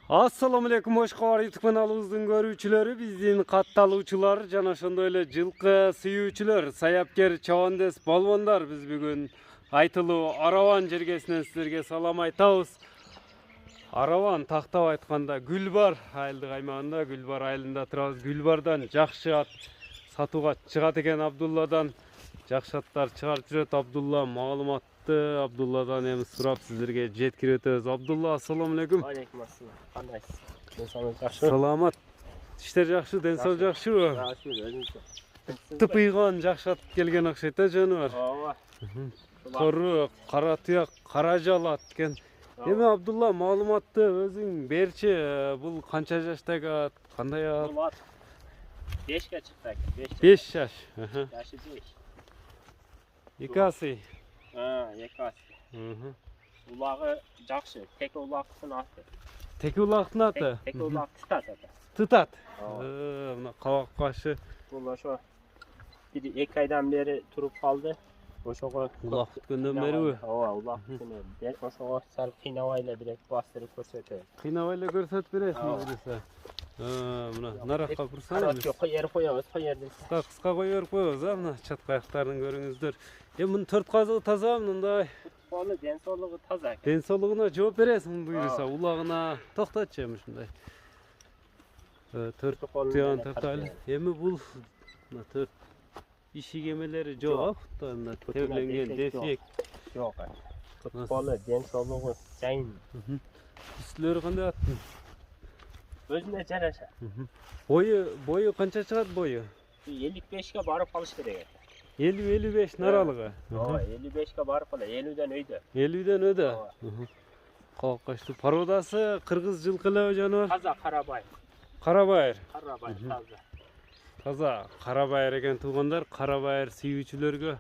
Assalamu alaikum, hoş geldiniz YouTube kanalımızın görүүчүлөрү, биздин катталуучулар жана ошондой эле жылкы сүйүүчүлөр, саяпкер, чабандес, балбондар. Биз бүгүн айтылуу Араван жергесинен силерге салам айтабыз. Араван тактап айтканда Гүлбар айылдык аймагында, Гүлбар айылында турабыз. Гүлбардан жакшы ат сатууга чыгат экен. Абдулладан жакшы аттар чыгарып жүрөт. Абдулла маалымат Abdullah'dan hem surap sizlerge жеткирип өтөбүз. Abdullah, assalamu alaikum. Алейкум ассалам. Кандайсыз? Денсаулык жакшы? Salamat. İşler жакшы, денсаулык жакшыбы? Жакшы, өзүңүзчө. Тыпыйган жакшы ат келген окшойт да жаныбар. Ооба. Тору, кара туяк, кара жал ат экен. Эми Абдулла, маалыматты өзүң берчи. Бул канча жаштагы ат, кандай ат? Бул ат 5ке чыкты экен. 5 жаш. Жашы 5. Икасы. Эки ат. Улагы жакшы. Тек улактын аты. Теки улактын аты. Тек улак тытат ата. Тытат. Мына кабак башы. Бул ошо 1-2 айдан бери туруп калды. Ошого Улак күткөндөн бериби? Ооба, улак күткөндөн бери. Ошого сал кыйнабай эле бирек бастырып көрсөтөбүз. Кыйнабай эле көрсөтүп бересиң буюрса. Мына наракка курсаңыз. Жок, коер коебуз, коерди. Кыска коюп коебуз, мына чатка аяктарын көрүңүздөр. Эми мунун 4 казыгы таза, мындай. Футболу денсаулыгы таза экен. Денсаулыгына жооп бересиң буюрса, улагына токтотчу эми ушундай. 4 туян тартайлы. Эми бул мына 4 ишик эмелери жок, мына тебленген дефек. Жок. Футболу денсаулыгы жайын. Үстүлөрү кандай аттын? Өзүнө жараша. Бою канча чыгат бою? 55ке барып калыш керек. 50-55 наралыгы. Ооба, 55ке барып кала, 50ден өйдө. 50ден өйдө. Калкачты породасы кыргыз жылкылы жаныбар. Таза карабай. Карабайыр. Карабай таза. Таза карабайыр экен туугандар, карабайыр сүйүүчүлөргө.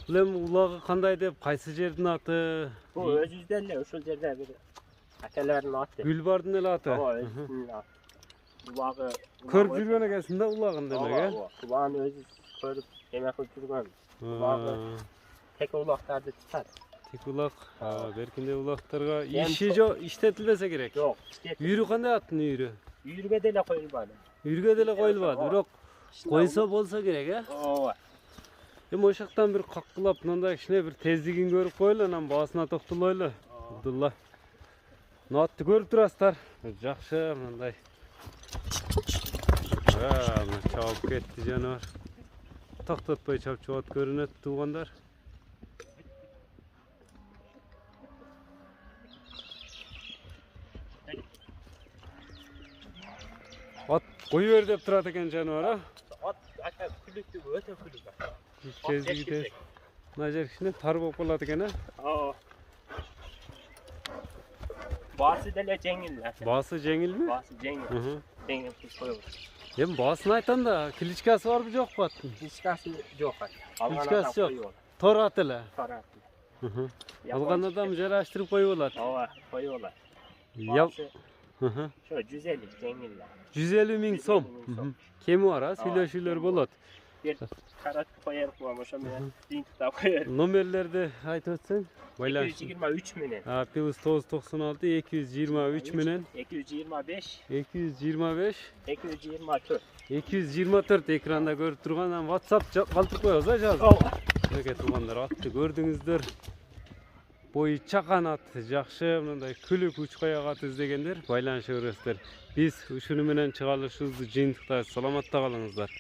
Бул эми улагы кандай деп, кайсы жердин аты? Бул өзүбүздөн эле ушул жерде бир акалардын аты. Гүлбардын эле аты. Ооба, өзүнүн аты. Улагы Көрүп жүргөн экенсиң да улагын демек, э? Ооба, улагын өзү көрүп эме кылып жүргөн. Улагы тек улактарды тутат. Тек улак, беркинде улактарга иши жок, иштетилбесе керек. Жок, Үйрү кандай аттын үйрү? үйрүгө деле коюлбады. Үйрүгө деле коюлбады, бирок койсо болсо керек, э? Ооба. Эми ошол жактан бир каккылап мындай кичине бир тездигин көрүп коелу, анан баасына токтолойлу. Абдулла. Мына атты көрүп турасыздар. Жакшы мындай. Мына чабып кетти жаныбар. Токтотпой чапчып ат көрүнөт туугандар. Ат кою бер деп турат экен жаныбар, а? Ат ака күлүктүү, өтө күлүктүү. Кезигиде. Мына жер кичине тар болуп калат экен, а? Ооба. Баасы деле жеңил. Баасы жеңилби? Баасы жеңил. Жеңил кылып коебуз. Эми баасын айтам да, кличкасы барбы жокпу аттын? Кличкасы жок. Кличкасы жок. Тор ат эле. Тарат. Алган адам жараштырып коюп алат. Ооба, коюп алат. Шо 150 жеңил. 150 миң сом. Кеми бар, а? Сүйлөшүүлөр болот. Бир карат коер коем, ошо менен жыйынтыктап коер. Номерлерди айтып өтсөң? 223 менен. Плюс 996 223 менен 225 225 224. 224 экранда көрүп турган WhatsApp калтырып коебуз, а жазып. Ооба. Мынакей туугандар, атты көрдүңүздөр. Бою чакан ат, жакшы мындай күлүк уч каяк ат издегендер байланыша бересиздер. Биз ушуну менен чыгарылышыбызды жыйынтыктайбыз. Саламатта калыңыздар.